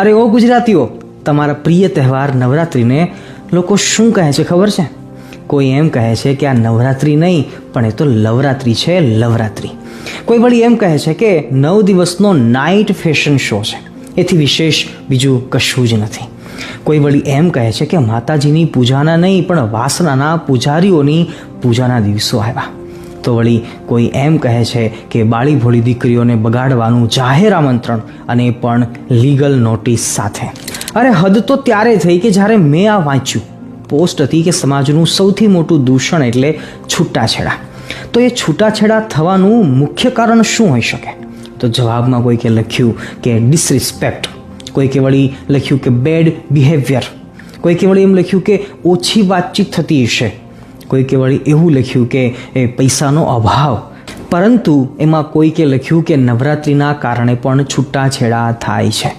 અરે ઓ ગુજરાતીઓ, તમારા પ્રિય તહેવાર નવરાત્રિને લોકો શું કહે છે ખબર છે? કોઈ એમ કહે છે કે આ નવરાત્રિ નહીં પણ એ તો લવરાત્રિ છે, લવરાત્રિ. કોઈ વળી એમ કહે છે કે 9 દિવસનો નાઇટ ફેશન શો છે, એથી વિશેષ બીજું કશું જ નથી. કોઈ વળી એમ કહે છે કે માતાજીની પૂજાના નહીં પણ વાસનાના પૂજારીઓની પૂજાના દિવસો આવ્યા. તો વળી કોઈ એમ કહે છે કે બાળી ભોળી દીકરીઓને બગાડવાનું જાહેર આમંત્રણ, અને પણ લીગલ નોટિસ સાથે. અરે હદ તો ત્યારે થઈ કે જ્યારે મેં આ વાંચ્યું. પોસ્ટ હતી કે સમાજનું સૌથી મોટું દૂષણ એટલે છૂટાછેડા. તો એ છૂટાછેડા થવાનું મુખ્ય કારણ શું હોઈ શકે? તો જવાબમાં કોઈકે લખ્યું કે ડિસરિસ્પેક્ટ, કોઈકે વળી લખ્યું કે બેડ બિહેવિયર, કોઈકે વળી એમ લખ્યું કે ઓછી વાતચીત થતી હશે, કોઈકે વળી એવું લખ્યું કે એ પૈસાનો અભાવ. પરંતુ એમાં કોઈકે લખ્યું કે નવરાત્રિના કારણે પણ છૂટાછેડા થાય છે.